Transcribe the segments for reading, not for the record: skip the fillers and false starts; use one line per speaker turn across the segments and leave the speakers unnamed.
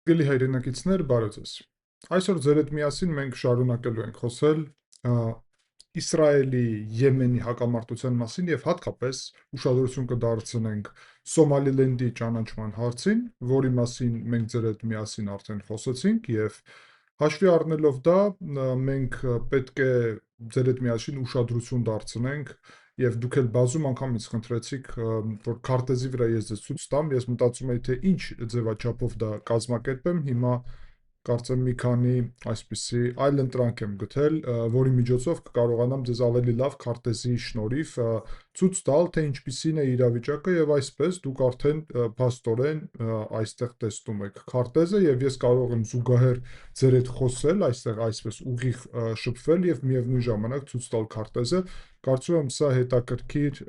Գելի հայրենակիցներ, բարև ձեզ։ Այսօր ձեր հետ միասին մենք շարունակելու ենք խոսել Իսրայելի Եմենի հակամարտության մասին եւ հատկապես ուշադրություն կդարձնենք Սոմալիլենդի ճանաչման հարցին, որի մասին մենք ձեր հետ միասին արդեն խոսեցինք եւ հաշվի առնելով դա մենք պետք է ձեր հետ միասին ուշադրություն դարձնենք եւ դուք էլ բազում անգամ ինձ խնդրեցիք, որ քարտեզի վրա ես ձեզ ցույց տամ, ես մտածում եի թե ինչ ձևաչափով դա կազմակերպեմ, հիմա կարծեմ մի քանի այսպիսի այլ ընտրանք եմ գտել, որի միջոցով կկարողանամ ձեզ ավելի լավ քարտեզի շնորհիվ ցույց տալ, թե ինչպիսին է իրավիճակը եւ այսպես դուք արդեն փաստորեն այստեղ տեսնում եք քարտեզը եւ ես կարող եմ զուգահեռ ձեր հետ խոսել, այստեղ այսպես ուղիղ շփվել եւ միևնույն ժամանակ ցույց տալ քարտեզը։ Կարծում եմ սա հետաքրքիր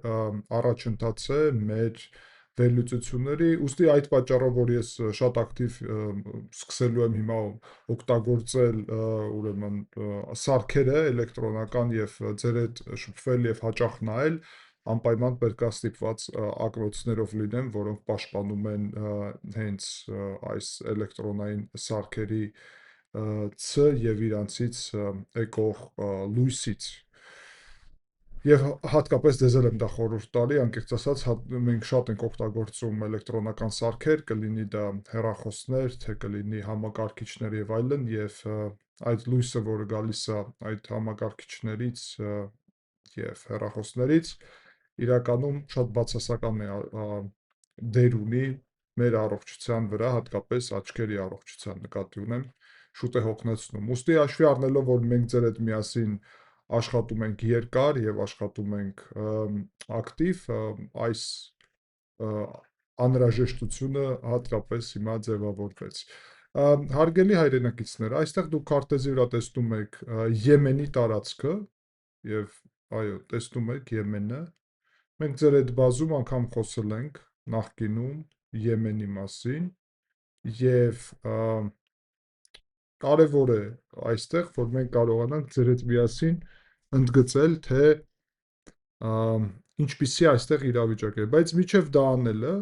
առաջընթաց է մեր վերլուծությունների, ուստի այդ պատճառով, որ ես շատ ակտիվ սկսելու եմ հիմա օգտագործել ուրեմն սարքերը էլեկտրոնական եւ ձեր հետ շփվել եւ հաճախ նայել, անպայման պետք է ստիպված ակնոցներով լինեմ, որոնք պաշտպանում են հենց այս էլեկտրոնային սարքերի ց եւ իրանցից եկող լույսից։ Եվ հատկապես ձեզ էլ եմ դա խորհուրդ տալի, անկեղծ ասած, մենք շատ ենք օգտագործում էլեկտրոնական սարքեր, կլինի դա հեռախոսներ, թե կլինի համակարգիչներ եւ այլն, եւ այդ լույսը, որը գալիս է այդ համակարգիչներից եւ հեռախոսներից, իրականում շատ բացասական է դեր ունի մեր առողջության վրա, հատկապես աչքերի առողջության նկատի ունեմ, շուտ է հոգնեցնում։ Ուստի հաշվի առնելով, որ մենք ձեր հետ միասին աշխատում ենք երկար եւ աշխատում ենք ակտիվ, այս անհրաժեշտությունը հատկապես հիմա ձևավորվեց։ Հարգելի հայրենակիցներ, այստեղ դուք քարտեզի վրա տեսնում եք Եմենի տարածքը եւ այո, տեսնում եք Եմենը։ Մենք ձեր հետ բազում անգամ խոսել ենք նախկինում Եմենի մասին եւ կարևոր է այստեղ, որ մենք կարողանանք ձեր հետ միասին ընդգծել, թե ինչպիսի այստեղ իրավիճակ է, բայց միջև դա անելը,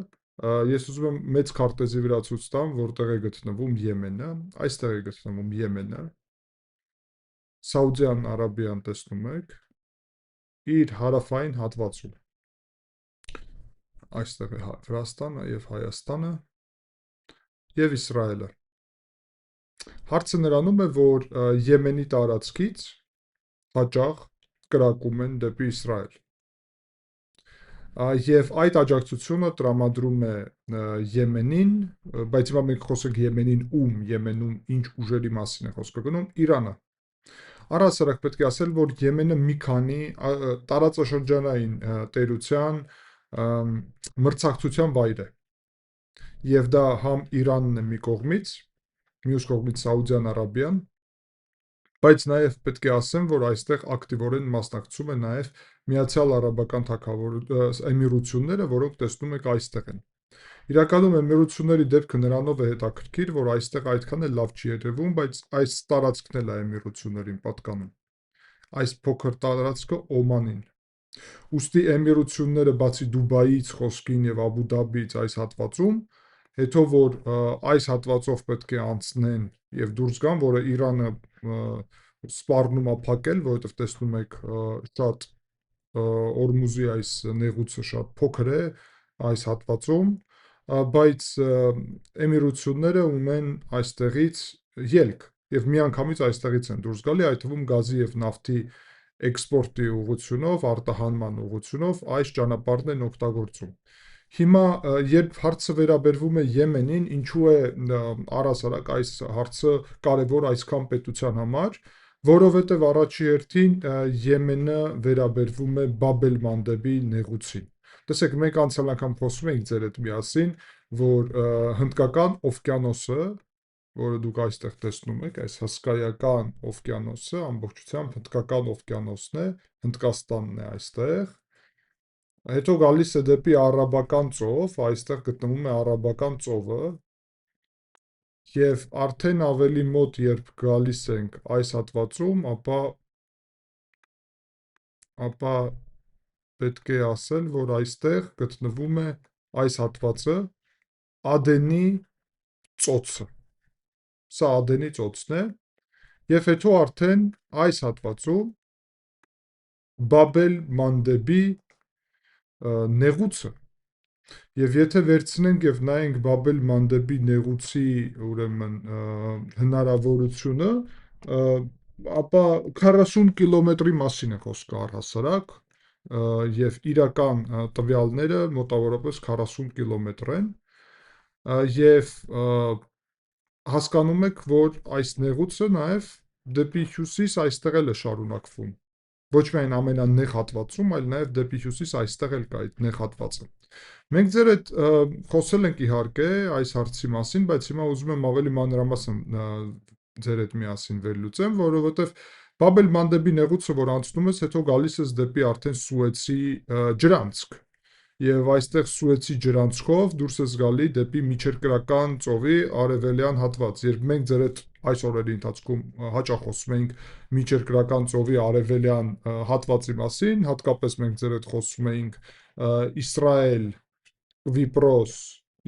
ես ուզում եմ մեծ քարտեզի վրա ցույց տամ, որտեղ է գտնվում Եմենը, այստեղ է գտնվում Եմենը, Սաուդյան Արաբիան տեսնում եք, իր հարավային հատվածում, այստեղ է Վրաստանը եւ Հայաստանը եւ Իսրայելը։ Հարցը նրանում է, որ Եմենի տարածքից հաճախ կրակում են դեպի Իսրայել։ Եվ այդ աջակցությունը տրամադրում է Եմենին, բայց հիմա մենք խոսենք Եմենին Եմենում ինչ ուժերի մասին է խոսքը գնում, Իրանը։ Առհասարակ պետք է ասել, որ Եմենը մի քանի տարածաշրջանային տերության մրցակցության վայր է։ Եվ դա համ Իրանն է մի կողմից, մյուս կողմից Սաուդյան Արաբիան, բայց նաև պետք է ասեմ, որ այստեղ ակտիվորեն մասնակցում է նաև Միացյալ Արաբական Էմիրությունները, որոնք տեսնում եք այստեղ են։ Իրականում Էմիրությունների դեպքը նրանով է հետաքրքիր, որ այստեղ այդքան էլ լավ չի երևում, բայց այս տարածքն էլ է Էմիրություններին պատկանում։ Այս փոքր տարածքը Օմանին։ Ուստի Էմիրությունները բացի Դուբայից, Խոսքին եւ Աբու Դաբիից այս հատվածում, հետո որ այս հատվածով պետք է անցնեն եւ դուրս գան, որը Իրանը սպառնում է փակել, որովհետեւ տեսնում եք շատ Օրմուզի այս նեղուցը շատ փոքր է այս հատվածում, բայց Էմիրությունները ունեն այստեղից ելք եւ միանգամից այստեղից են դուրս գալի, այդ թվում գազի եւ նավթի էքսպորտի ուղղությունով, արտահանման ուղղությունով այս ճանապարհն են օգտագործում։ Հիմա երբ հարցը վերաբերվում է Եմենին, ինչու է առհասարակ այս հարցը կարևոր այսքան պետության համար, որովհետև առաջի հերթին Եմենը վերաբերվում է Բաբ էլ-Մանդեբի նեղուցին։ Տեսեք, մենք անցյալ անգամ խոսում էինք ձեր հետ միասին, որ Հնդկական օվկիանոսը, որը դուք այստեղ տեսնում եք, այս հսկայական օվկիանոսը, ամբողջությամբ Հնդկական օվկիանոսն է, Հնդկաստանն է այստեղ, հետո գալիս է դեպի Արաբական ծով, այստեղ գտնվում է Արաբական ծովը, եւ արդեն ավելի մոտ երբ գալիս ենք այս հատվածում, ապա պետք է ասել, որ այստեղ գտնվում է այս հատվածը Ադենի ծոցը։ սա Ադենի ծոցն է, եւ հետո արդեն այս հատվածում Բաբ el-Մանդեբի նեղուցը, եւ եթե վերցնենք եւ նայենք Բաբ el-Մանդեբի նեղուցի ուրեմն հնարավորությունը, ապա 40 կիլոմետրի մասին է խոսքը առհասարակ, եւ իրական տվյալները մոտավորապես 40 կիլոմետր են, եւ հասկանում եք, որ այս նեղուցը նաեւ դեպի հյուսիս այստեղ էլ է շարունակվում, ոչ միայն ամենանեղ հատվածում, այլ նաեւ դեպի հյուսիս այստեղ էլ կա այդ նեղ հատվածը։ Մենք ձեր հետ խոսել ենք իհարկե այս հարցի մասին, բայց հիմա ուզում եմ ավելի մանրամասն ձեր հետ միասին վերլուծեմ, որովհետեւ Բաբ el-Մանդեբի նեղուցը, որ անցնում ես, հետո գալիս ես դեպի արդեն Սուեցի ջրանցք, եւ այստեղ Սուեցի ջրանցքով դուրս ես գալի դեպի Միջերկրական ծովի արևելյան հատված, երբ մենք ձեր հետ այս օրերի ընթացքում հաճախ խոսում ենք Միջերկրական ծովի արևելյան հատվածի մասին, հատկապես մենք ձեր հետ խոսում էինք Իսրայել, Վիպրոս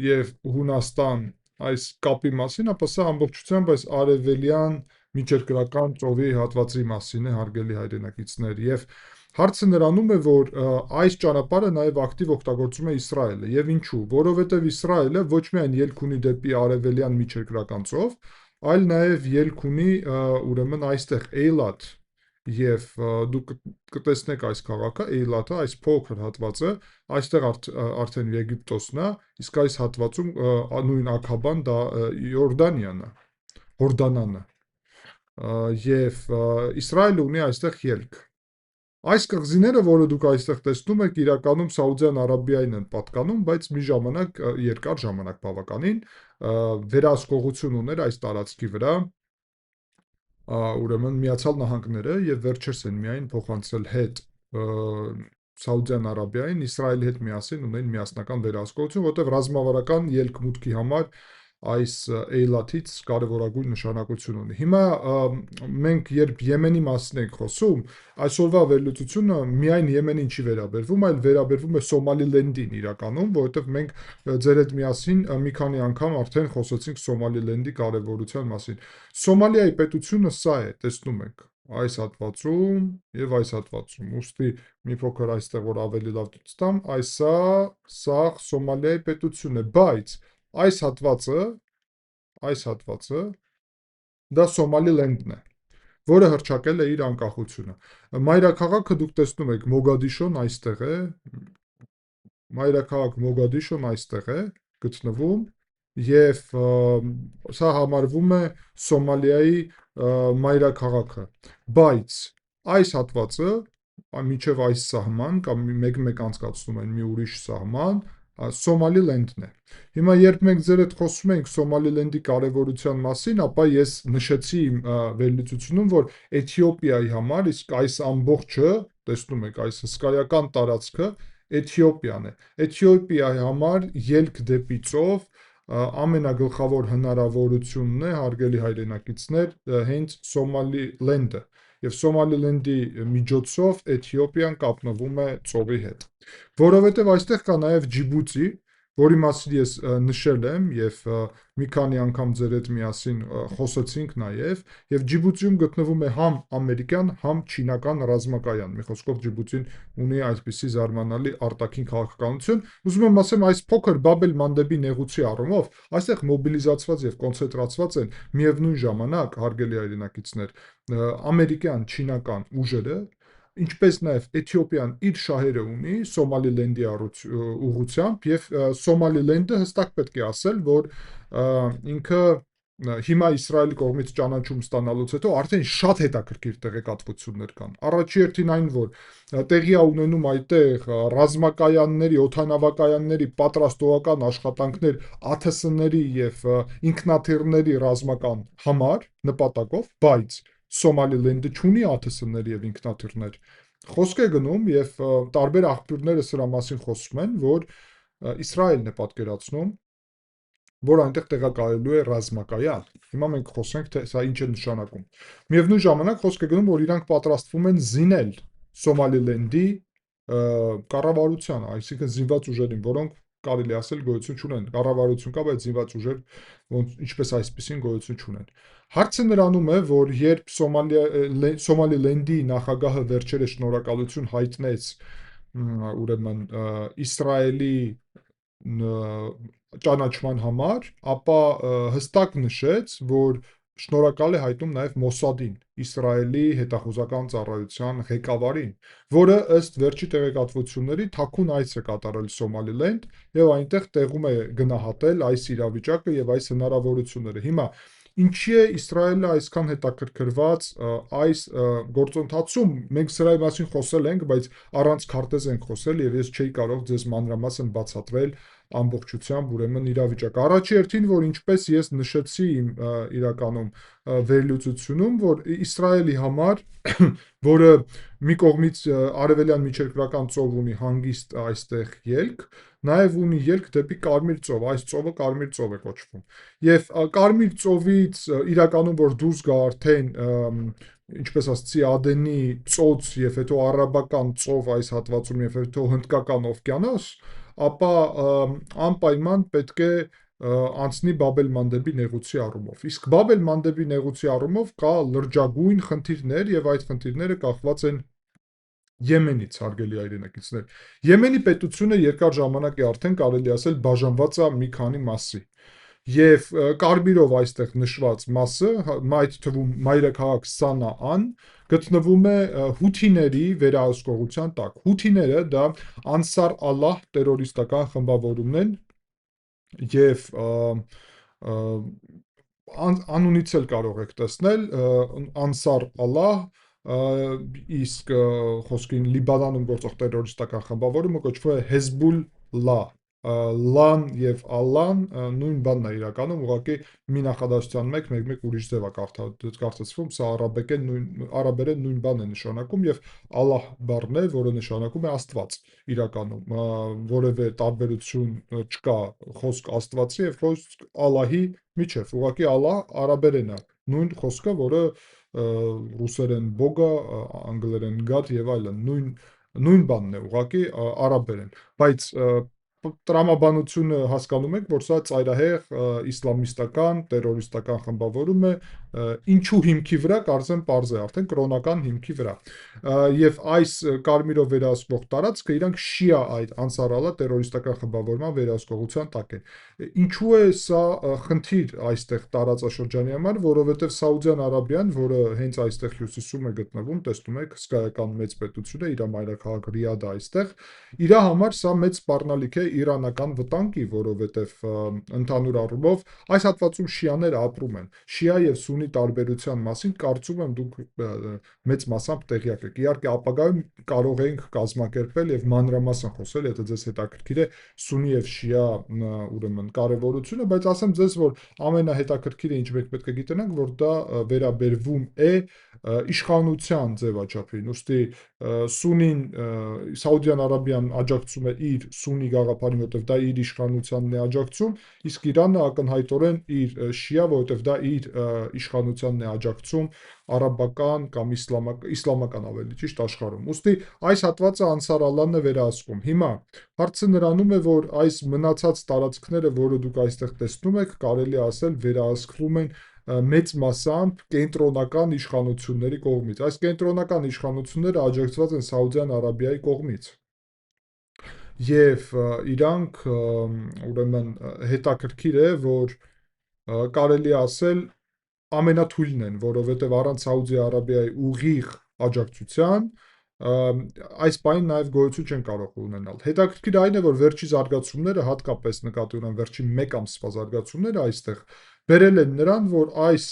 եւ Հունաստան այս կապի մասին, ապա սա ամբողջությամբ այս արևելյան Միջերկրական ծովի հատվածի մասին է, հարգելի հայրենակիցներ, եւ հարցը նրանում է, որ այս ճանապարհը նաեւ ակտիվ օգտագործում է Իսրայելը, եւ ինչու, որովհետեւ Իսրայելը ոչ միայն ելք ունի դեպի արևելյան Միջերկրական ծով, այլ նաեւ ելք ունի ուրեմն այստեղ Էյլատ, եւ դուք կտեսնեք այս քաղաքը, Էյլատը, այս փոքր հատվածը, այստեղ արդեն Եգիպտոսն է, իսկ այս հատվածում նույն Աքաբան դա Յորդանիան է, Հորդանանը, եւ Իսրայելը ունի այստեղ ելք։ Այս կղզիները, որը դուք այստեղ տեսնում եք, իրականում Սաուդյան Արաբիային են պատկանում, բայց մի ժամանակ, երկար ժամանակ բավականին, վերահսկողություն ուներ այս տարածքի վրա, ուրեմն Միացյալ Նահանգները, եւ վերջերս են միայն փոխանցել հետ Սաուդյան Արաբիային, Իսրայելի հետ միասին ունեն միասնական վերահսկողություն, որտեղ ռազմավարական ելք-մուտքի համար այս Էյլաթից կարևորագույն նշանակություն ունի։ Հիմա մենք երբ Եմենի մասին ենք խոսում, այսօրվա վերլուծությունը միայն Եմենին չի վերաբերվում, այլ վերաբերվում է Սոմալիլենդին իրականում, որովհետև մենք ձեր հետ միասին մի քանի անգամ արդեն խոսեցինք Սոմալիլենդի կարևորության մասին։ Սոմալիայի պետությունը սա է, տեսնում եք, այս հատվածում եւ այս հատվածում։ Ուստի մի փոքր այստեղ որ ավելի լավ ցույց տամ, սա Սոմալիայի պետությունն է, բայց այս հատվածը դա Սոմալիլենդն է, որը հռչակել է իր անկախությունը։ Մայրաքաղաքը դուք տեսնում եք, Մոգադիշոն այստեղ է, մայրաքաղաք Մոգադիշոն այստեղ է գտնվում, եւ սա համարվում է Սոմալիայի մայրաքաղաքը, բայց այս հատվածը մինչև այս սահման կամ մեկ-մեկ անցկացնում են մի ուրիշ սահման, Սոմալիլենդն է։ Հիմա երբ մենք ձեր հետ խոսում ենք Սոմալիլենդի կարևորության մասին, ապա ես նշեցի իմ վերլուծությունում, որ Էթիոպիայի համար, իսկ այս ամբողջը, տեսնում եք, այս հսկայական տարածքը Էթիոպիան է։ Էթիոպիայի համար ելք դեպի ծով ամենագլխավոր հնարավորությունն է, հարգելի հայրենակիցներ, հենց Սոմալիլենդը, եւ Սոմալիլենդի միջոցով Էթիոպիան կապնվում է ծովի հետ, որովհետեւ այստեղ կա նաեւ Ջիբուտի, որի մասին ես նշել եմ եւ մի քանի անգամ ձեր հետ միասին խոսեցինք նաեւ, եւ Ջիբուտիում գտնվում է համ ամերիկյան, համ չինական ռազմակայան։ Մի խոսքով Ջիբուտին ունի այսպիսի զարմանալի արտաքին քաղաքականություն։ Ուզում եմ ասեմ, այս փոքր Բաբ el-Մանդեբի նեղուցի առումով այստեղ մոբիլիզացված եւ կոնցենտրացված են միևնույն ժամանակ, հարգելի հայրենակիցներ, ամերիկյան, չինական ուժերը, ինչպես նաև Էթիոպիան իր շահերը ունի Սոմալիլենդի ուղղությամբ, եւ Սոմալիլենդը հստակ պետք է ասել, որ ինքը հիմա Իսրայելի կողմից ճանաչում ստանալուց հետո արդեն շատ հետաքրքիր տեղեկատվություններ կան։ Առաջի հերթին այն, որ տեղի է ունենում այդտեղ ռազմակայանների, օդանավակայանների պատրաստողական աշխատանքներ ԱԹՍ-ների եւ ինքնաթիռների ռազմական համար նպատակով, բայց Սոմալիլենդը չունի ԱԹՍ-ներ եւ ինքնաթիռներ։ Խոսք է գնում եւ տարբեր աղբյուրները սրա մասին խոսում են, որ Իսրայելն է պատկերացնում, որ այնտեղ տեղակայելու է ռազմակայան։ Հիմա մենք խոսենք, թե սա ինչ է նշանակում։ Միևնույն ժամանակ խոսք է գնում, որ իրանք պատրաստվում են զինել Սոմալիլենդի կառավարությանը, այսինքն զինված ուժերին, որոնք կարելի ասել գոյություն չունեն, կառավարություն կա, բայց զինված ուժեր ինչպես այսպեսին գոյություն չունեն։ Հարցը նրանում է, որ երբ Սոմալիլենդի նախագահը վերջերս շնորհակալություն հայտնեց ուրեմն Իսրայելի ճանաչման համար, ապա հստակ նշեց, որ շնորհակալ է հայտնում նաև Մոսադին, Իսրայելի հետախուզական ծառայության ղեկավարին, որը ըստ վերջի տեղեկատվությունների թաքուն այց է կատարել Սոմալիլենդ եւ այնտեղ տեղում է գնահատել այս իրավիճակը եւ այս հնարավորությունները։ Հիմա ինչի է Իսրայելը այսքան հետաքրքրված այս գործընթացում, մենք սրա մասին խոսել ենք, բայց առանց քարտեզ ենք խոսել եւ ես չէի կարող ձեզ մանրամասն բացատրել ամբողջությամբ ուրեմն իրավիճակը։ Առաջի հերթին, որ ինչպես ես նշեցի իմ իրականում վերլուծությունում, որ Իսրայելի համար, որը մի կողմից արևելյան միջերկրական ծով ունի հանգիստ այստեղ ելք, նաև ունի ելք դեպի Կարմիր ծով, այս ծովը Կարմիր ծով է կոչվում։ Եվ Կարմիր ծովից իրականում որ դուրս գա արդեն ինչպես ասացի Ադենի ծոց եւ հետո արաբական ծով այս հատվածում եւ հետո հնդկական օվկիանոս, ապա անպայման պետք է անցնի Բաբել Մանդեբի նեղուցի առումով։ Իսկ Բաբել Մանդեբի նեղուցի առումով կա լրջագույն խնդիրներ եւ այդ խնդիրները կախված են Եմենից, հարգելի հայրենակիցներ։ Եմենի պետությունը երկար ժամանակ է արդեն կարելի ասել բաժանված է մի քանի մասի։ Եվ կարմիրով այստեղ նշված մասը, այդ թվում մայրաքաղաք Սանաան, գտնվում է հութիների վերահսկողության տակ։ Հութիները դա Անսար Ալլահ տերորիստական խմբավորումն են եւ անունից էլ կարող եք տեսնել Անսար Ալլահ, իսկ խոսքին Լիբանանում գործող տերորիստական խմբավորումը կոչվում է Հեզբուլլահ, Լան եւ Ալլան նույն բանն է իրականում, ուղղակի մի նախադասության մեկ ուրիշ ձև է կարծացվում, սա արաբերեն նույն բանն է նշանակում եւ Ալլահ բառն է, որը նշանակում է Աստված իրականում, որևէ տարբերություն չկա խոսք Աստվածի եւ խոսք Ալլահի միջև, ուղղակի Ալլահ արաբերեն է, նույն խոսքը, որը ռուսերեն Բոգա, անգլերեն God եւ այլն, նույն բանն է, ուղղակի արաբերեն, բայց տրամաբանությունը հասկանում եք, որ սա ծայրահեղ իսլամիստական, տերորիստական խմբավորում է, ինչու հիմքի վրա, կարծեմ պարզ է, արդեն կրոնական հիմքի վրա։ Եվ այս կարմիրով վերահսկվող տարածքը իրանք շիա այդ Անսար Ալլահ տերորիստական խմբավորման վերահսկողության տակ են։ Ինչու է սա խնդիր այստեղ տարածաշրջանի համար, որովհետև Սաուդյան Արաբիան, որը հենց այստեղ հյուսիսում է գտնվում, տեսնում եք, հսկայական մեծ պետություն է, իր մայրաքաղաք Ռիադը այստեղ, իր համար սա մեծ սպառնալիք է իրանական վտանգի, որովհետև ընդհանուր առումով այս հատվածում շիաները ապրում են։ Շիա եւ սունի տարբերության մասին կարծում եմ դուք մեծ մասամբ տեղյակ եք։ Իհարկե ապագայում կարող ենք կազմակերպել եւ մանրամասն խոսել, եթե ձեզ հետաքրքիր է սունի եւ շիա ուրեմն կարևորությունը, բայց ասեմ ձեզ, որ ամենահետաքրքիրը ինչ մենք պետք է գիտենանք, որ դա վերաբերվում է իշխանության ձևաչափին, ուստի սունին Սաուդյան Արաբիան աջակցում է իր սունի գաղափարին, որովհետև դա իր իշխանությանն է աջակցում, իսկ Իրանը ակնհայտորեն իր շիա, որովհետև դա իր իշխանությանն է աջակցում արաբական կամ իսլամական ավելի ճիշտ աշխարհում։ Ուստի այս հատվածը Անսար Ալլահն է վերահսկում։ Հիմա հարցը նրանում է, որ այս մնացած տարածքները, որը դուք այստեղ տեսնում եք, կարելի ասել վերահսկվում են մեծ մասամբ կենտրոնական իշխանությունների կողմից։ Այս կենտրոնական իշխանությունները աջակցված են Սաուդյան Արաբիայի կողմից։ Եվ իրանք ուրեմն հետաքրքիր է, որ կարելի ասել ամենաթույլն են, որովհետև առանց Սաուդյան Արաբիայի ուղիղ աջակցության այս բանին նաև գոյություն չեն կարող ունենալ։ Հետաքրքիր այն է, որ վերջի զարգացումները, հատկապես նկատի ունեմ վերջին 1 ամսվա զարգացումները այստեղ բերել են նրան, որ այս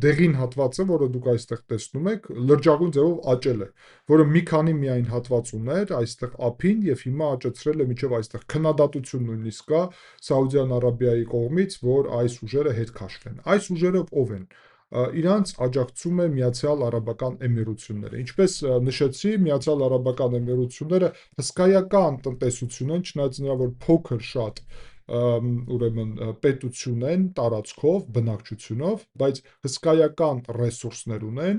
դեղին հատվածը, որը դուք այստեղ տեսնում եք, լրջագույն ձևով աճել է, որը մի քանի միայն հատված ուներ այստեղ ափին եւ հիմա աճեցրել է մինչեւ այստեղ քննադատություն նույնիսկ կա Սաուդյան Արաբիայի կողմից, որ այս ուժերը հետ քաշվեն։ Այս ուժերը ով են։ Իրանց աջակցում է Միացյալ Արաբական Էմիրությունները։ Ինչպես նշեցի, Միացյալ Արաբական Էմիրությունները հսկայական տնտեսություն են, չնայած նրա որ փոքր շատ ուրեմն պետություն են տարածքով, բնակչությունով, բայց հսկայական ռեսուրսներ ունեն,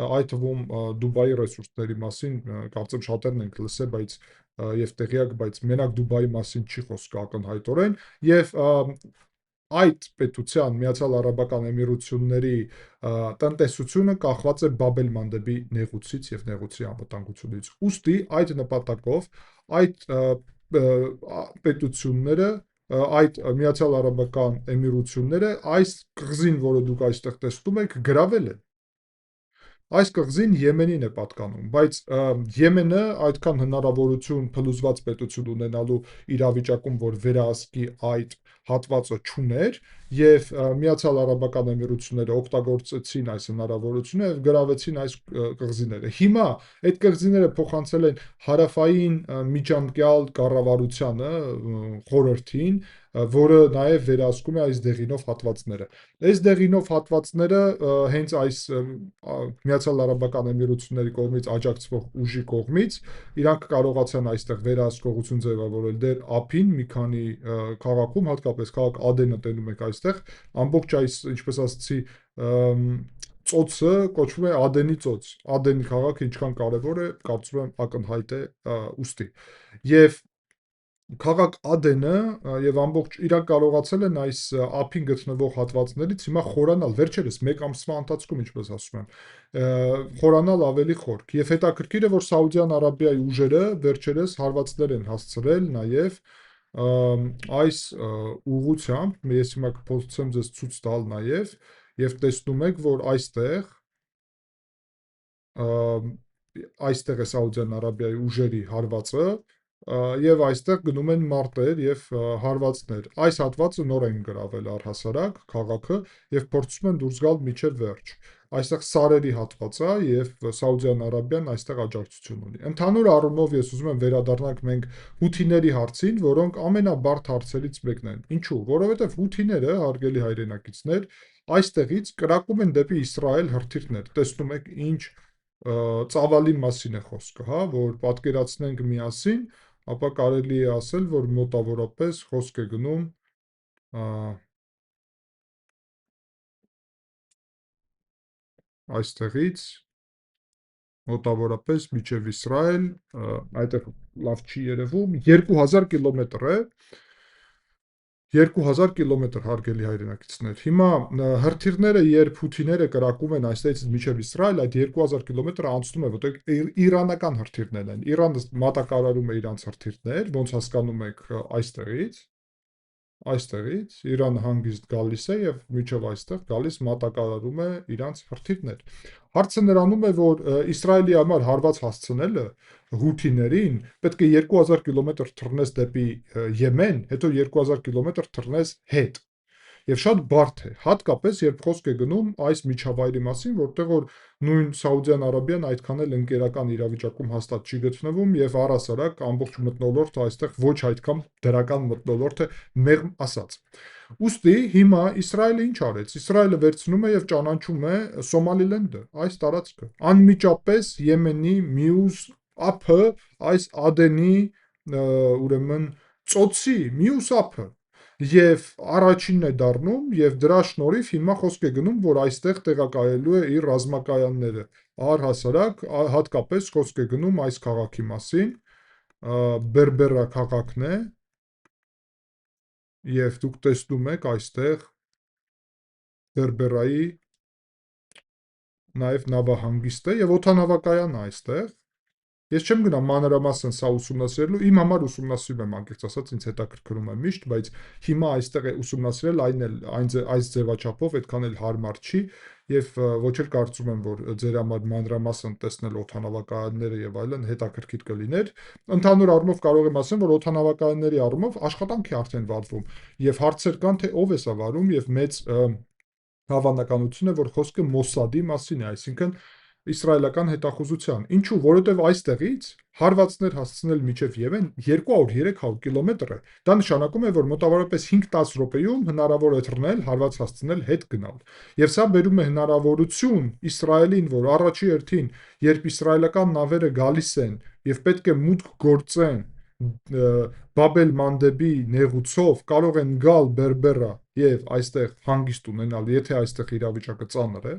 այդ թվում Դուբայի ռեսուրսների մասին կարծեմ շատերն ենք լսել, բայց եւ տեղյակ, բայց մենակ Դուբայի մասին չի խոսքը ակնհայտորեն, եւ այդ պետության Միացյալ Արաբական Էմիրությունների տնտեսությունը կախված է Բաբ el-Մանդեբի նեղուցից եւ նեղուցի անվտանգությունից։ Ուստի այդ նպատակով այդ պետությունները, այդ Միացյալ Արաբական Էմիրությունները այս կղզին, որը դուք այստեղ տեսնում եք, գրավել են։ Այս կղզին Եմենին է պատկանում, բայց Եմենը այդքան հնարավորություն փլուզված պետություն ունենալու իրավիճակում, որ վերահսկի այդ հատվածը չուներ, եւ Միացյալ Արաբական Էմիրությունները օգտագործեցին այս հնարավորությունը եւ գրավեցին այս կղզիները։ Հիմա այդ կղզիները փոխանցել են հարավային միջանկյալ կառավարությանը, խորհրդին, որը նաև վերահսկում է այս դեղինով հատվածները։ Այս դեղինով հատվածները հենց այս Միացյալ Արաբական Էմիրությունների կողմից աջակցվող ուժի կողմից իրանք կարողացան այստեղ վերահսկողություն ձևավորել դեր ափին մի քանի քաղաքում, հատկապես քաղաք Ադենը տենում եք այստեղ, ամբողջ այս, ինչպես ասացի, ծոցը կոչվում է Ադենի ծոց։ Ադենի քաղաքը ինչքան կարևոր է, կարծում եմ ակնհայտ է ուստի։ Եվ քաղաք Ադենը եւ ամբողջ իրանք կարողացել են այս ափին գտնվող հատվածներից հիմա խորանալ վերջերս մեկ ամսվա ընթացքում, ինչպես ասում եմ, խորանալ ավելի խորք։ Եվ հետաքրքիր է, որ Սաուդյան Արաբիայի ուժերը վերջերս հարվածներ են հասցրել նաեւ այս ուղղությամբ, ես հիմա կփորձեմ ձեզ ցույց տալ նաեւ, եւ տեսնում եք, որ այստեղ է Սաուդյան Արաբիայի ուժերի հարվածը, եւ այստեղ գնում են մարտեր եւ հարվածներ։ Այս հատվածը նոր են գրավել առհասարակ քաղաքը եւ փորձում են դուրս գալ միջև վերջ։ Այստեղ սարերի հատված է եւ Սաուդյան Արաբիան այստեղ աջակցություն ունի։ Ընդհանուր առումով ես ուզում եմ վերադառնանք մենք հութիների հարցին, որոնք ամենաբարդ հարցերից մեկն են։ Ինչու՞, որովհետեւ հութիները, հարգելի հայրենակիցներ, այստեղից կրակում են դեպի Իսրայել հրթիռներ։ Տեսնում եք ինչ ծավալի մասին է խոսքը, հա, որ պատկերացնենք միասին, ապա կարելի է ասել, որ մոտավորապես խոսք է գնում այստեղից մոտավորապես միջև Իսրայել, այդտեղ լավ չի երևում, 2000 կիլոմետր է, 2000 կիլոմետր, հարգելի հայրենակիցներ։ Հիմա հրթիռները, երբ հութիները կրակում են այստեղից միջև Իսրայել, այդ 2000 կիլոմետրը անցնում է, որտեղ իրանական հրթիռներ են։ Իրանը մատակարարում է իրանց հրթիռներ, ոնց հասկանում եք այստեղից Իրանը հանգիստ գալիս է եւ միջով այստեղ գալիս մատակարարում է իրանց հրթիռներ։ Հարցը նրանում է, որ Իսրայելի համար հարված հասցնելը հութիներին պետք է 2000 կիլոմետր թռնես դեպի Եմեն, հետո 2000 կիլոմետր թռնես հետ։ Եվ շատ բարդ է, հատկապես երբ խոսք է գնում այս միջավայրի մասին, որտեղ որ նույն Սաուդյան Արաբիան այդքան էլ ընկերական իրավիճակում հաստատ չի գտնվում եւ առհասարակ ամբողջ մթնոլորտը այստեղ ոչ այդքան դրական մթնոլորտ է, մեղմ ասած։ Ուստի հիմա Իսրայելը ինչ արեց։ Իսրայելը վերցնում է եւ ճանաչում է Սոմալիլենդը, այս տարածքը։ Անմիջապես Եմենի մյուս ափը, այս Ադենի ուրեմն ծոցի մյուս ափը եւ առաջինն է դառնում եւ դրա շնորհիվ հիմա խոսք է գնում, որ այստեղ տեղակայելու է իր ռազմակայանները։ Առհասարակ հատկապես խոսք է գնում այս քաղաքի մասին, Բերբերա քաղաքն է եւ դուք տեսնում եք այստեղ Բերբերայի նաեւ նավահանգիստ է եւ օդանավակայան է այստեղ։ Ես չեմ գնա մանրամասն սա ուսումնասիրելու, իմ համար ուսումնասիրում եմ, անկեղծ ասած, ինձ հետաքրքրում է միշտ, բայց հիմա այստեղ է ուսումնասիրել այս ձևաչափով այդքան էլ հարմար չի եւ ոչ էլ կարծում եմ, որ ձեր համար մանրամասն տեսնել օդանավակայանները եւ այլն հետաքրքիր կլիներ։ Ընդհանուր առումով կարող եմ ասել, որ օդանավակայանների առումով աշխատանք է արդեն վարվում եւ հարցեր կան, թե ով է սա վարում եւ մեծ հավանականություն է, որ խոսքը Մոսադի մասին է, այսինքն իսրայելական հետախուզության։ Ինչու՞, որովհետև այստեղից հարվածներ հասցնել միջև Եմեն 200-300 կիլոմետր է։ Դա նշանակում է, որ մոտավորապես 5-10 րոպեում հնարավոր է թռնել, հարված հասցնել, հետ գնալ։ Եվ սա բերում է հնարավորություն Իսրայելին, որ առաջի հերթին, երբ իսրայելական նավերը գալիս են եւ պետք է մուտք գործեն Բաբ el-Մանդեբի նեղուցով, կարող են գալ Բերբերա եւ այստեղ հանգիստ ունենալ, եթե այստեղ իրավիճակը ծանր է։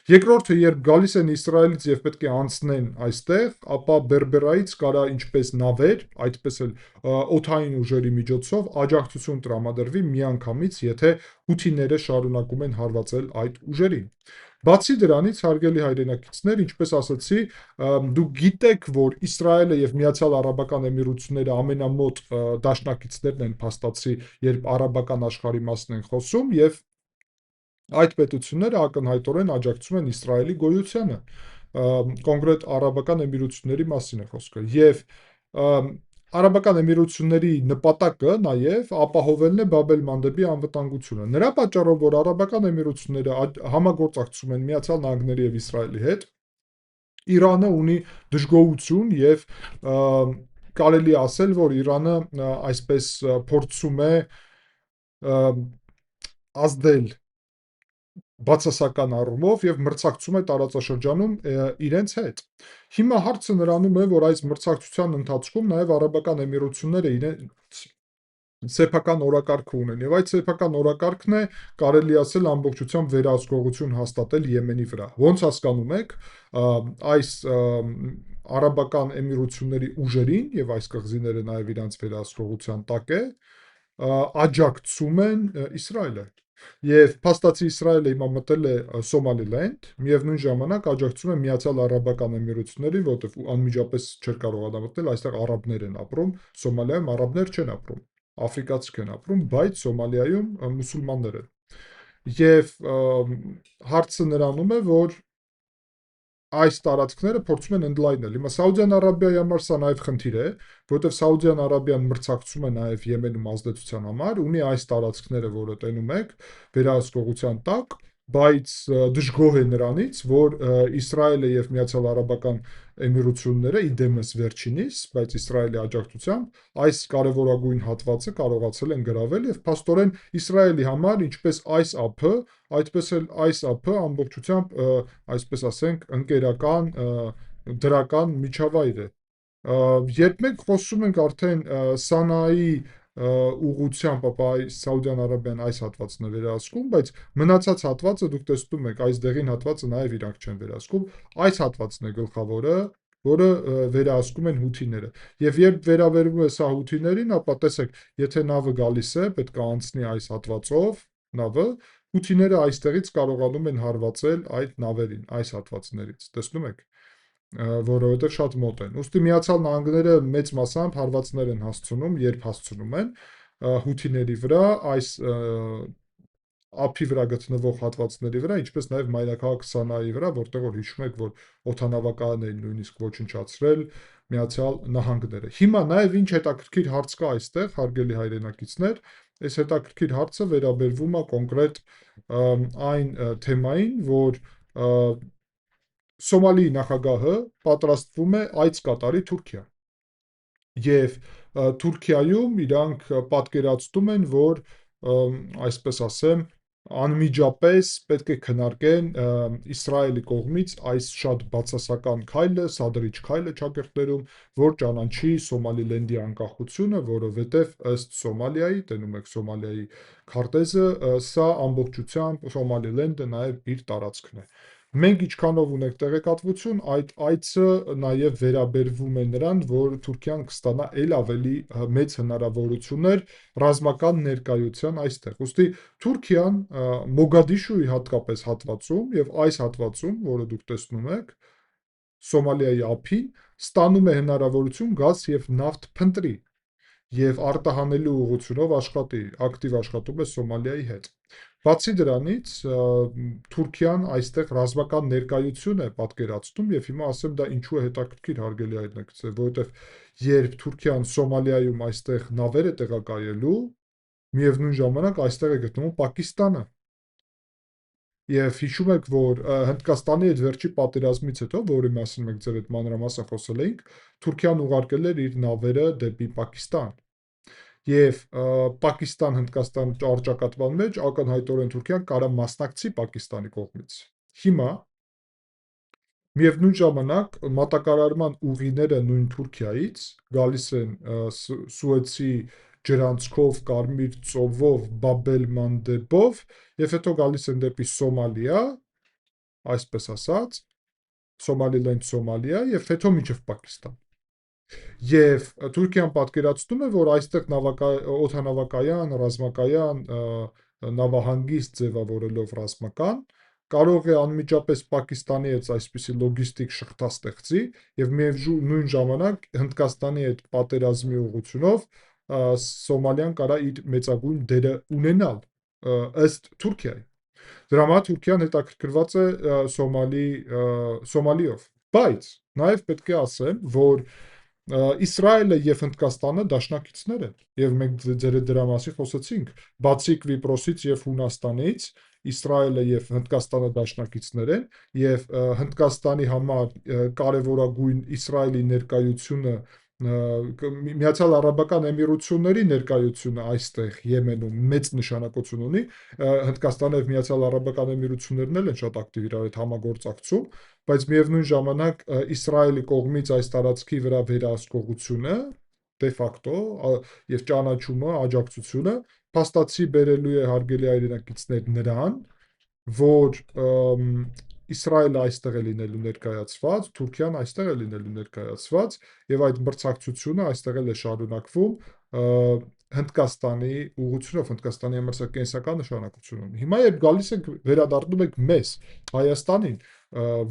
Երկրորդը, երբ գալիս են Իսրայելից եւ պետք է անցնեն այստեղ, ապա Բերբերայից կարա ինչպես նավեր, այդպես էլ օդային ուժերի միջոցով աջակցություն տրամադրվի միանգամից, եթե հութիները շարունակում են հարվածել այդ ուժերին։ Բացի դրանից, հարգելի հայրենակիցներ, ինչպես ասացի, դուք գիտեք, որ Իսրայելը եւ Միացյալ Արաբական Էմիրությունները ամենամոտ դաշնակիցներն են փաստացի, երբ արաբական աշխարհի մասն են խոսում, եւ այդ պետությունները ակնհայտորեն աջակցում են Իսրայելի գոյությանը, կոնկրետ Արաբական Էմիրությունների մասին է խոսքը, եւ Արաբական Էմիրությունների նպատակը նաև ապահովելն է Բաբ el-Մանդեբի անվտանգությունը։ Նրա պատճառով, որ Արաբական Էմիրությունները համագործակցում են Միացյալ Նահանգների եւ Իսրայելի հետ, Իրանը ունի դժգոհություն եւ կարելի ասել, որ Իրանը այսպես փորձում է ազդել բացասական առումով եւ մրցակցում է տարածաշրջանում իրենց հետ։ Հիմա հարցը նրանում է, որ այս մրցակցության ընթացքում նաև Արաբական Էմիրությունները իրենց սեփական օրակարգը ունեն եւ այդ սեփական օրակարգն է կարելի ասել ամբողջությամբ վերահսկողություն հաստատել Եմենի վրա։ Ոնց հասկանում եք, այս Արաբական Էմիրությունների ուժերին եւ այս կղզիները նաև իրանց վերահսկողության տակ է, աջակցում են Իսրայելը։ Եվ փաստացի Իսրայելը հիմա մտել է Սոմալիլենդ, միևնույն ժամանակ աջակցում է Միացյալ Արաբական Էմիրություններին, որտեղ անմիջապես չէր կարողանա մտնել, այստեղ արաբներ են ապրում, Սոմալիայում արաբներ չեն ապրում, աֆրիկացիք են ապրում, բայց Սոմալիայում մուսուլմաններ են։ Եվ հարցը նրանում է, որ այս տարածքները փորձում են ընդլայնել։ Հիմա Սաուդյան Արաբիայի համար սա նաև խնդիր է, որովհետև Սաուդյան Արաբիան մրցակցում է նաև Եմենում ազդեցության համար, ունի այս տարածքները, որը տենում եք, վերահսկողության տակ, բայց դժգոհ է նրանից, որ Իսրայելը եւ Միացյալ Արաբական Էմիրությունները իդեմս վերջինիս, բայց Իսրայելի աջակցությամբ այս կարևորագույն հատվածը կարողացել են գրավել եւ փաստորեն Իսրայելի համար ինչպես այս ափը, այդպես էլ այս ափը ամբողջությամբ այսպես ասենք ընկերական դրական միջավայր է։ Երբ մենք խոսում ենք արդեն Սանայի ուղղությամբ, ապա Սաուդյան Արաբիան այս հատվածն է վերահսկում, բայց մնացած հատվածը դուք տեսնում եք, այս դեղին հատվածը նաև իրանք չեն վերահսկում, այս հատվածն է գլխավորը, որը վերահսկում են հութիները։ Եվ երբ վերաբերվում է սա հութիներին, ապա տեսեք, եթե նավը գալիս է, պետք է անցնի այս հատվածով նավը, հութիները այստեղից կարողանում են հարվածել այդ նավերին, այս հատվածներից, տեսնում եք, որովհետև շատ մոտ են։ Ուստի Միացյալ Նահանգները մեծ մասամբ հարվածներ են հասցնում, երբ հասցնում են հութիների վրա, այս ափի վրա գտնվող հատվածների վրա, ինչպես նաև մայրաքաղաք Սանայի վրա, որտեղ որ հիշում եք, որ օդանավակայան էին նույնիսկ ոչնչացրել Միացյալ Նահանգները։ Հիմա նաև ինչ հետաքրքիր հարց կա այստեղ, հարգելի հայրենակիցներ, այս հետաքրքիր հարցը վերաբերվում է կոնկրետ այն թեմային, որ Սոմալիի նախագահը պատրաստվում է այց կատարի Թուրքիա։ Եվ Թուրքիայում իրանք պատկերացնում են, որ այսպես ասեմ, անմիջապես պետք է քննարկեն Իսրայելի կողմից այս շատ բացասական քայլը, սադրիչ քայլը ճակերտներում, որ ճանաչի Սոմալիլենդի անկախությունը, որովհետև ըստ Սոմալիայի, տենում եք Սոմալիայի քարտեզը, սա ամբողջությամբ Սոմալիլենդը նաև իր տարածքն է։ Մենք ինչքանով ունենք տեղեկատվություն, այդ այցը նաև վերաբերվում է նրան, որ Թուրքիան կստանա ել ավելի մեծ հնարավորություններ ռազմական ներկայության այստեղ։ Ուստի Թուրքիան Մոգադիշուի հատկապես հատվածում եւ այս հատվածում, որը դուք տեսնում եք, Սոմալիայի ափին, ստանում է հնարավորություն գազ եւ նավթ փնտրի եւ արտահանելու ուղղությունով ակտիվ աշխատում է Սոմալիայի հետ։ Բացի դրանից, Թուրքիան այստեղ ռազմական ներկայություն է պատկերացնում եւ հիմա ասեմ դա ինչու է հետաքրքիր, հարգելի հայրենակիցներ, որովհետեւ երբ Թուրքիան Սոմալիայում այստեղ նավեր է տեղակայելու, միևնույն ժամանակ այստեղ է գտնվում Պակիստանը։ Եվ հիշում եք, որ Հնդկաստանի հետ վերջի պատերազմից հետո, որի մասին մենք ձեր հետ մանրամասն խոսել էինք, Թուրքիան ուղարկել էր իր նավերը դեպի Պակիստան։ Եվ Պակիստան-Հնդկաստան առճակատման մեջ ակնհայտորեն Թուրքիան կարա մասնակցի Պակիստանի կողմից։ Հիմա միևնույն ժամանակ մատակարարման ուղիները նույն Թուրքիայից գալիս են Սուեցի ջրանցքով, Կարմիր ծովով, Բաբ el-Մանդեբով եւ հետո գալիս են դեպի Սոմալիա այսպես ասած, Սոմալիլենդ, Սոմալիա եւ հետո մինչեւ Պակիստան։ Եվ Թուրքիան պատկերացնում է, որ այստեղ օդանավակայան, ռազմակայան, նավահանգիստ ձևավորելով ռազմական, կարող է անմիջապես Պակիստանի հետ այսպիսի լոգիստիկ շղթա ստեղծի եւ նույն ժամանակ Հնդկաստանի հետ պատերազմի ուղղությունով Սոմալիան կարա իր մեծագույն դերը ունենալ ըստ Թուրքիայի։ Դրա համար Թուրքիան հետաքրքրված է Սոմալիով։ Բայց նաեւ պետք է ասեմ, որ Իսրայելը եւ Հնդկաստանը դաշնակիցներ են, եւ մենք ձեր հետ դրա մասին խոսեցինք, բացի Կիպրոսից եւ Հունաստանից, Իսրայելը եւ Հնդկաստանը դաշնակիցներ են, եւ Հնդկաստանի համար կարևորագույն Իսրայելի ներկայությունը Միացյալ Արաբական Էմիրությունների ներկայությունը այստեղ Եմենում մեծ նշանակություն ունի, Հնդկաստանը եւ Միացյալ Արաբական Էմիրություններն էլ են շատ ակտիվ իրար հետ համագործակցում, բայց միևնույն ժամանակ Իսրայելի կողմից այս տարածքի վրա վերահսկողությունը դե ֆակտո եւ ճանաչումը, աջակցությունը փաստացի բերելու է հարգելի հայրենակիցներ նրան, որ Իսրայելը այստեղ է լինելու ներկայացված, Թուրքիան այստեղ է լինելու ներկայացված եւ այդ մրցակցությունը այստեղ էլ է շարունակվում Հնդկաստանի ուղղությունով, Հնդկաստանի համար սա կենսական նշանակություն ունի։ Հիմա երբ գալիս ենք վերադառնում ենք մեզ, Հայաստանին,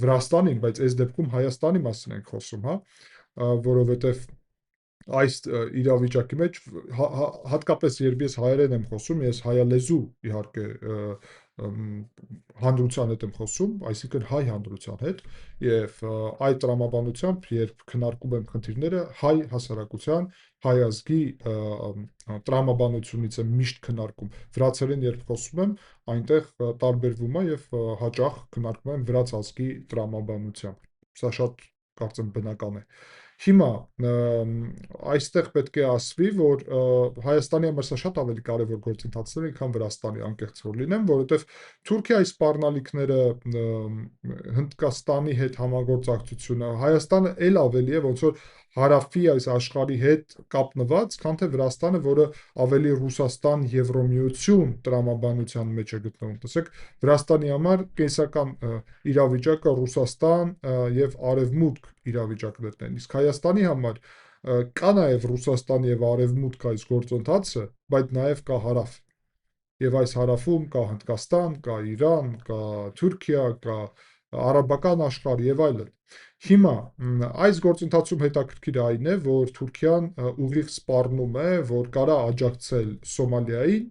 Վրաստանին, բայց այս դեպքում Հայաստանի մասին ենք խոսում, հա, որովհետեւ այս իրավիճակի մեջ հատկապես երբ ես հայերեն եմ խոսում, ես հայալեզու իհարկե հանրության հետ եմ խոսում, այսինքն հայ հանրության հետ, եւ այդ տրամաբանությամբ, երբ քննարկում եմ խնդիրները, հայ հասարակության, հայ ազգի տրամաբանությունից եմ միշտ քննարկում։ Վրացերեն երբ խոսում եմ, այնտեղ տարբերվում է եւ հաճախ քննարկում եմ վրաց ազգի տրամաբանությամբ։ Սա շատ կարծեմ բնական է։ Հիմա այստեղ պետք է ասվի, որ Հայաստանի համար սա շատ ավելի կարևոր գործընթացներ է, քան Վրաստանի, անկեղծ որ լինեմ, որովհետև Թուրքիայի սպառնալիքները, Հնդկաստանի հետ համագործակցությունը, Հայաստանը էլ ավելի է ոնց որ հարավի այս աշխարհի հետ կապնված, քան թե Վրաստանը, որը ավելի Ռուսաստան, Եվրոմիություն տրամաբանության մեջ է գտնվում։ Տեսեք, Վրաստանի համար կենսական իրավիճակը Ռուսաստան եւ Արևմուտք իրավիճակներն են, իսկ Հայաստանի համար կա նաև Ռուսաստան եւ Արևմուտք այս գործընթացը, բայց նաև կա հարավ։ Եվ այս հարավում կա Հնդկաստան, կա Իրան, կա Թուրքիա, կա արաբական աշխարհ եւ այլն։ Հիմա այս գործընթացում հետաքրքիր այն է, որ Թուրքիան ուղիղ սպառնում է, որ կարա աջակցել Սոմալիային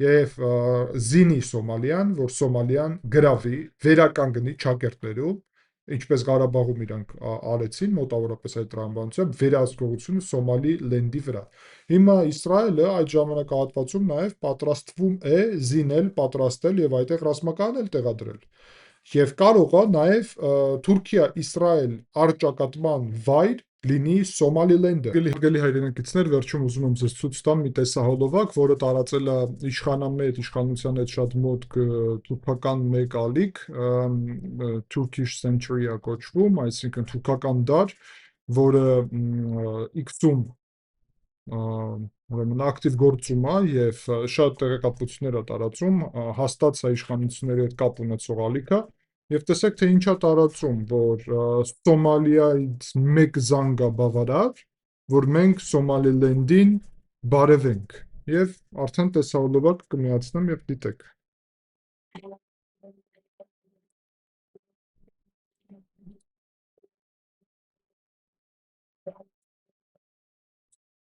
եւ զինի Սոմալիան, որ Սոմալիան գրավի, վերականգնի ճակերտներում, ինչպես Ղարաբաղում իրանք արեցին, մոտավորապես այդ տրամաբանությամբ, վերահսկողությունը Սոմալիլենդի վրա։ Հիմա Իսրայելը այդ ժամանակահատվածում նաև պատրաստվում է զինել, պատրաստել եւ այդտեղ ռազմական էլ տեղադրել։ Եվ կարող է նաև Թուրքիա-Իսրայել առճակատման վայր լինի Սոմալիլենդը։ Հարգելի հայրենակիցներ, վերջում ուզում եմ ձեզ ցույց տամ մի տեսահոլովակ, որը տարածել է իշխանության հետ շատ մոտ թուրքական մեկ ալիք, Turkish Century է կոչվում, այսինքն թուրքական դար, որը X-ում ուրեմն ակտիվ գործում է եւ շատ տեղեկատվություններ է տարածում, հաստատ սա իշխանությունների հետ կապ ունեցող ալիք է, եւ տեսեք թե ինչա տարածում, որ Սոմալիայից մեկ զանգ է բավարար, որ մենք Սոմալիլենդին բարևենք, եւ արդեն տեսահոլովակ կմիացնեմ եւ դիտեք։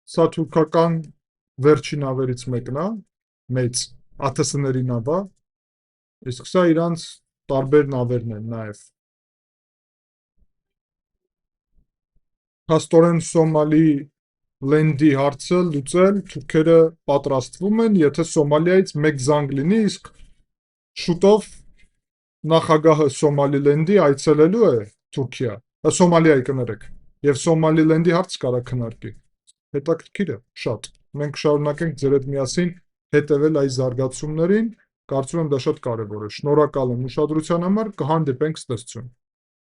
Սա թուրքական վերջին նավերից մեկն է, մեծ ԱԹՍ-ների նավ է, իսկ սա իրանց տարբեր նավերն են նաև։ Փաստորեն Սոմալիլենդի հարցը լուծել թուրքերը պատրաստվում են, եթե Սոմալիայից մեկ զանգ լինի, իսկ շուտով նախագահը Սոմալիլենդի այցելելու է Թուրքիա, Սոմալիայի կներեք, եւ Սոմալիլենդի հարց կարա քննարկի։ Հետաքրքիր է, շատ։ Մենք շարունակենք ձեր հետ միասին հետևել այս զարգացումներին, կարծում եմ դա շատ կարևոր է։ Շնորհակալ եմ ուշադրության համար, կհանդիպենք, ցտեսություն։